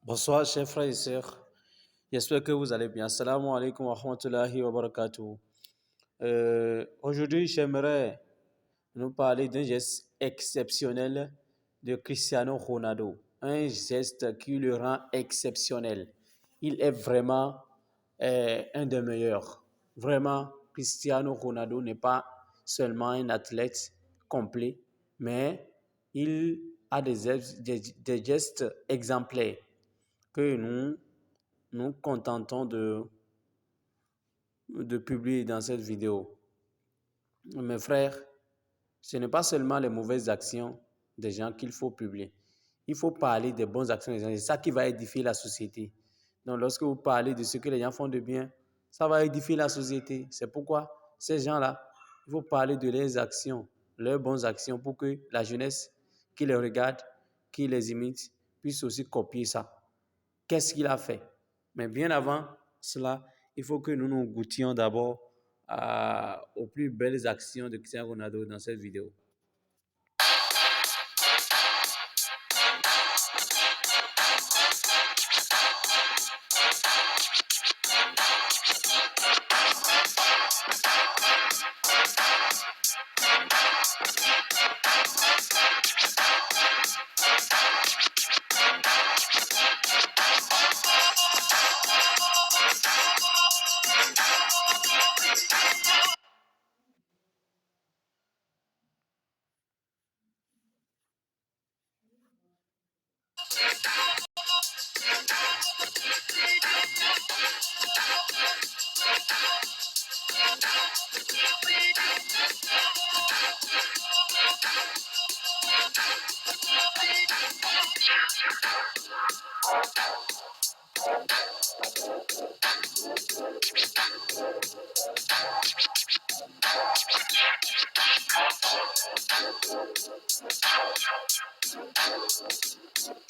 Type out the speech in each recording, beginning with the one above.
Bonsoir, chers frères et sœurs. J'espère que vous allez bien. Assalamu alaikum wa rahmatullahi wa barakatuh. Aujourd'hui, j'aimerais nous parler d'un geste exceptionnel de Cristiano Ronaldo. Un geste qui le rend exceptionnel. Il est vraiment un des meilleurs. Vraiment, Cristiano Ronaldo n'est pas seulement un athlète complet, mais il a des gestes exemplaires que nous contentons de publier dans cette vidéo. Mes frères, ce n'est pas seulement les mauvaises actions des gens qu'il faut publier. Il faut parler des bonnes actions des gens. C'est ça qui va édifier la société. Donc, lorsque vous parlez de ce que les gens font de bien, ça va édifier la société. C'est pourquoi ces gens-là, il faut parler de leurs actions, leurs bonnes actions pour que la jeunesse qui les regarde, qui les imite, puisse aussi copier ça. Qu'est-ce qu'il a fait? Mais bien avant cela, il faut que nous nous goûtions d'abord aux plus belles actions de Cristiano Ronaldo dans cette vidéo.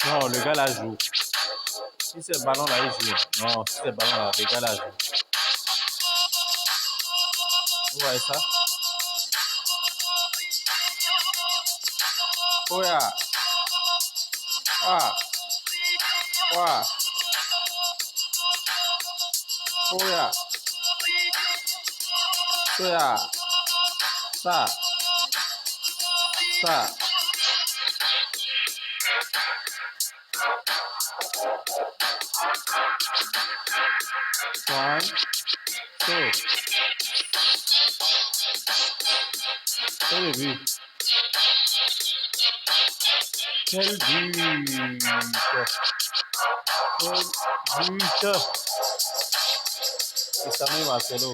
Non, le gars là joue. Si c'est le ballon là, il joue. Non, si c'est le ballon là, le gars là joue. Vous voyez ça? Oh yeah. Ah. Ouais. Oh yeah. Oh yeah. Ça. Ça. One, two. Quel but! Quel but! Quel but! Et Samuel Marcelo.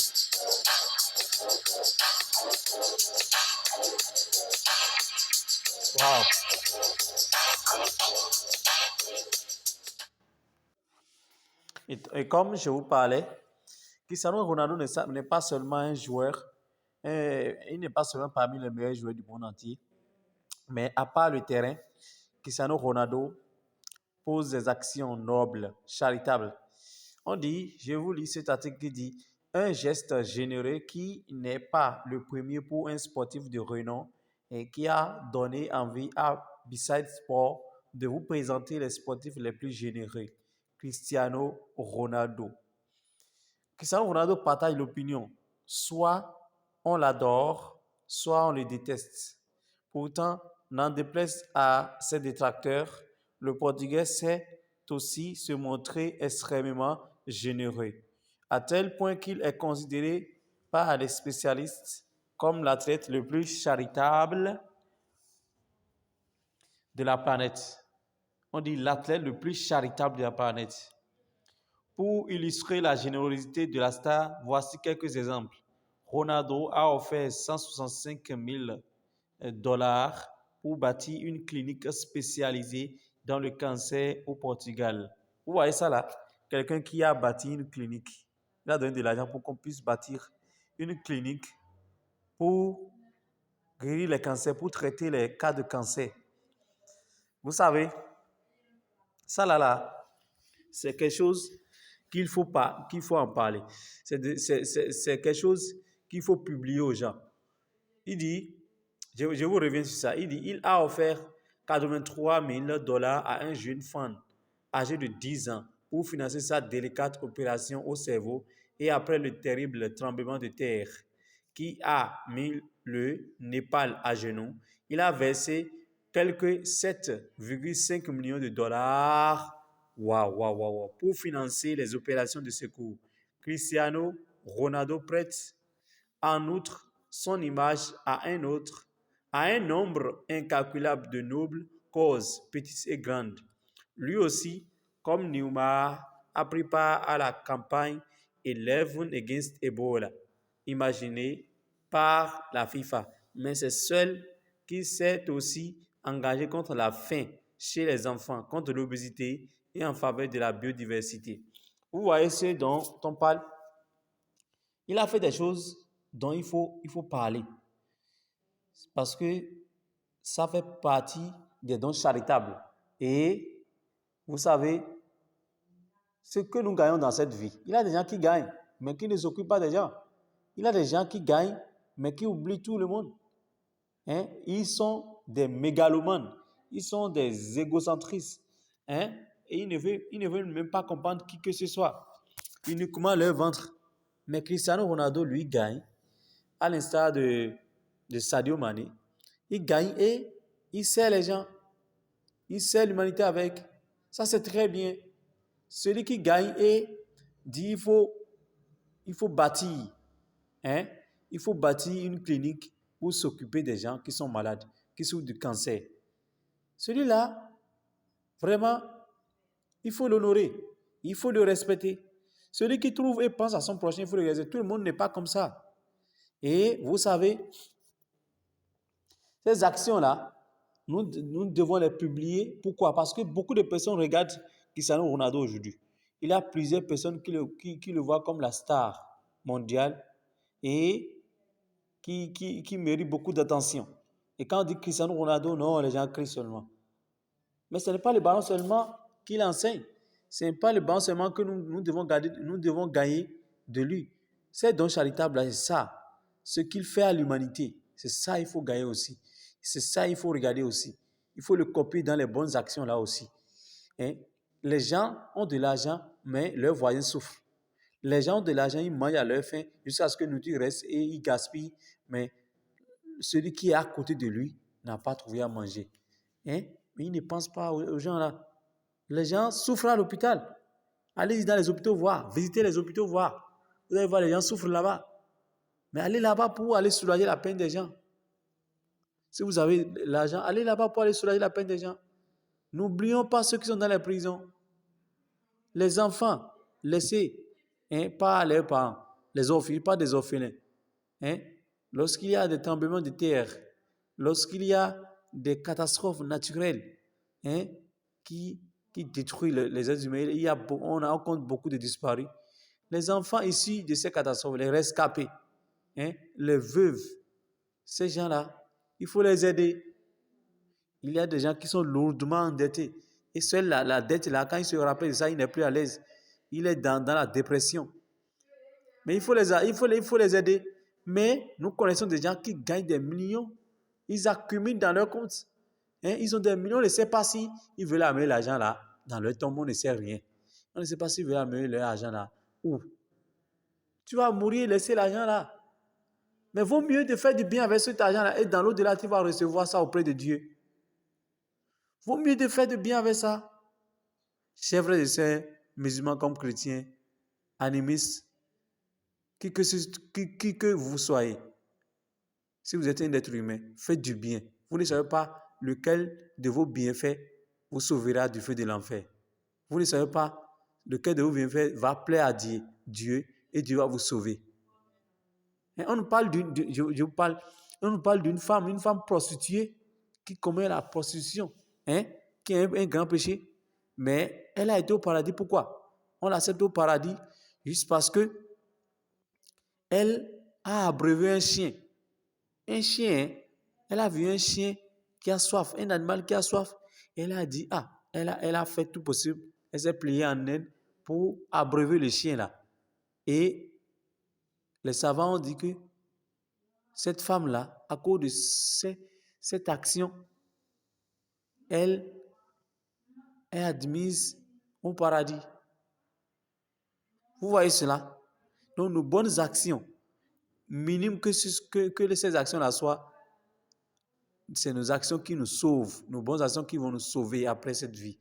Wow! Et comme je vous parlais, Cristiano Ronaldo n'est pas seulement un joueur, il n'est pas seulement parmi les meilleurs joueurs du monde entier, mais à part le terrain, Cristiano Ronaldo pose des actions nobles, charitables. On dit, je vous lis cet article qui dit, un geste généreux qui n'est pas le premier pour un sportif de renom et qui a donné envie à Beside Sport de vous présenter les sportifs les plus généreux, Cristiano Ronaldo. Cristiano Ronaldo partage l'opinion, soit on l'adore, soit on le déteste. Pourtant, n'en déplaise à ses détracteurs, le Portugais sait aussi se montrer extrêmement généreux, à tel point qu'il est considéré par les spécialistes comme l'athlète le plus charitable de la planète. On dit l'athlète le plus charitable de la planète. Pour illustrer la générosité de la star, voici quelques exemples. Ronaldo a offert 165 000 dollars pour bâtir une clinique spécialisée dans le cancer au Portugal. Vous voyez ça là? Quelqu'un qui a bâti une clinique. Il a donné de l'argent pour qu'on puisse bâtir une clinique pour guérir les cancers, pour traiter les cas de cancer. Vous savez, ça là, c'est quelque chose qu'il faut en parler. C'est quelque chose qu'il faut publier aux gens. Il dit, je vous reviens sur ça, il dit, il a offert 83 000 dollars à un jeune fan âgé de 10 ans pour financer sa délicate opération au cerveau et après le terrible tremblement de terre qui a mis le Népal à genoux, il a versé quelques 7,5 millions de dollars pour financer les opérations de secours. Cristiano Ronaldo prête en outre son image à un nombre incalculable de nobles causes, petites et grandes. Lui aussi, comme Neymar, a pris part à la campagne Eleven Against Ebola, imaginée par la FIFA. Mais c'est seul qui s'est aussi engagé contre la faim chez les enfants, contre l'obésité et en faveur de la biodiversité. Vous voyez ce dont on parle? Il a fait des choses dont il faut parler. Parce que ça fait partie des dons charitables. Et vous savez, ce que nous gagnons dans cette vie, il y a des gens qui gagnent, mais qui ne s'occupent pas des gens. Il y a des gens qui gagnent, mais qui oublient tout le monde. Hein? Ils sont des mégalomanes. Ils sont des égocentristes. Hein? Et ils ne veulent même pas comprendre qui que ce soit. Uniquement leur ventre. Mais Cristiano Ronaldo, lui, gagne, à l'instar de Sadio Mané. Il gagne et il sert les gens. Il sert l'humanité avec. Ça, c'est très bien. Celui qui gagne et dit il faut bâtir. Hein? Il faut bâtir une clinique pour s'occuper des gens qui sont malades, qui souffrent du cancer. Celui-là, vraiment, il faut l'honorer. Il faut le respecter. Celui qui trouve et pense à son prochain, il faut le respecter. Tout le monde n'est pas comme ça. Et vous savez, ces actions-là, nous devons les publier. Pourquoi? Parce que beaucoup de personnes regardent Cristiano Ronaldo aujourd'hui. Il y a plusieurs personnes qui le voient comme la star mondiale et qui mérite beaucoup d'attention. Et quand on dit Cristiano Ronaldo, non, les gens crient seulement. Mais ce n'est pas le ballon seulement qu'il enseigne. Ce n'est pas le ballon seulement que nous devons gagner de lui. Ces dons charitables, c'est ça. Ce qu'il fait à l'humanité, c'est ça qu'il faut gagner aussi. C'est ça qu'il faut regarder aussi. Il faut le copier dans les bonnes actions là aussi. Hein? Les gens ont de l'argent, mais leurs voisins souffrent. Les gens ont de l'argent, ils mangent à leur faim jusqu'à ce que nous reste et ils gaspillent. Mais celui qui est à côté de lui n'a pas trouvé à manger. Hein? Mais il ne pense pas aux gens là. Les gens souffrent à l'hôpital. Allez dans les hôpitaux voir, visitez les hôpitaux voir. Vous allez voir, les gens souffrent là-bas. Mais allez là-bas pour aller soulager la peine des gens. Si vous avez l'argent, allez là-bas pour aller soulager la peine des gens. N'oublions pas ceux qui sont dans les prisons. Les enfants laissés par leurs parents, les orphelins, pas des orphelins. Hein? Lorsqu'il y a des tremblements de terre, lorsqu'il y a des catastrophes naturelles qui détruisent les êtres humains, on compte beaucoup de disparus. Les enfants issus de ces catastrophes, les rescapés, les veuves, ces gens-là, il faut les aider. Il y a des gens qui sont lourdement endettés. Et seule la dette, là, quand il se rappelle de ça, il n'est plus à l'aise. Il est dans la dépression. Mais il faut les aider. Mais nous connaissons des gens qui gagnent des millions. Ils accumulent dans leur compte. Ils ont des millions, on ne sait pas si ils veulent amener l'argent là. Dans leur tombeau, on ne sait rien. On ne sait pas s'ils veulent amener leur argent là. Où? Tu vas mourir et laisser l'argent là. Mais vaut mieux de faire du bien avec cet argent là. Et dans l'au-delà, tu vas recevoir ça auprès de Dieu. Vaut mieux de faire du bien avec ça. Chers frères et sœurs, musulmans comme chrétiens, animistes, qui que vous soyez, si vous êtes un être humain, faites du bien. Vous ne savez pas lequel de vos bienfaits vous sauvera du feu de l'enfer. Vous ne savez pas lequel de vos bienfaits va plaire à Dieu et Dieu va vous sauver. Et on nous parle d'une femme, une femme prostituée qui commet la prostitution, qui est un grand péché. Mais elle a été au paradis. Pourquoi? On l'accepte au paradis juste parce que elle a abreuvé un chien. Un chien, elle a vu un chien qui a soif, un animal qui a soif. Elle a dit, elle a fait tout possible. Elle s'est pliée en aile pour abreuver le chien là. Et les savants ont dit que cette femme-là, à cause de cette action, elle est admise au paradis. Vous voyez cela? Donc, nos bonnes actions, minimes que ces actions-là soient, c'est nos actions qui nous sauvent, nos bonnes actions qui vont nous sauver après cette vie.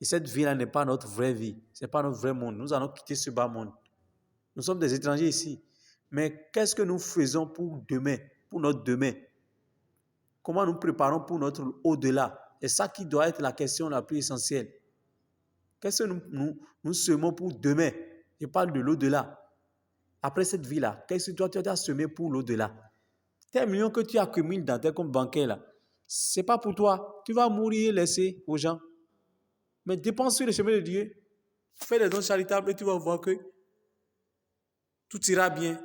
Et cette vie-là n'est pas notre vraie vie, ce n'est pas notre vrai monde. Nous allons quitter ce bas monde. Nous sommes des étrangers ici. Mais qu'est-ce que nous faisons pour demain, pour notre demain? Comment nous préparons pour notre au-delà? C'est ça qui doit être la question la plus essentielle. Qu'est-ce que nous semons pour demain? Je parle de l'au-delà. Après cette vie-là, qu'est-ce que toi tu as semé pour l'au-delà? Tes millions que tu accumules dans tes comptes bancaires, là, ce n'est pas pour toi. Tu vas mourir et laisser aux gens. Mais dépense sur le chemin de Dieu. Fais les dons charitables et tu vas voir que tout ira bien.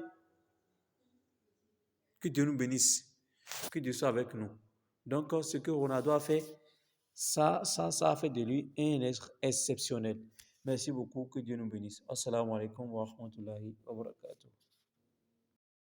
Que Dieu nous bénisse. Que Dieu soit avec nous. Donc, ce que Ronaldo a fait, ça a fait de lui un être exceptionnel. Merci beaucoup. Que Dieu nous bénisse. Assalamu alaikum wa rahmatullahi wa barakatuh.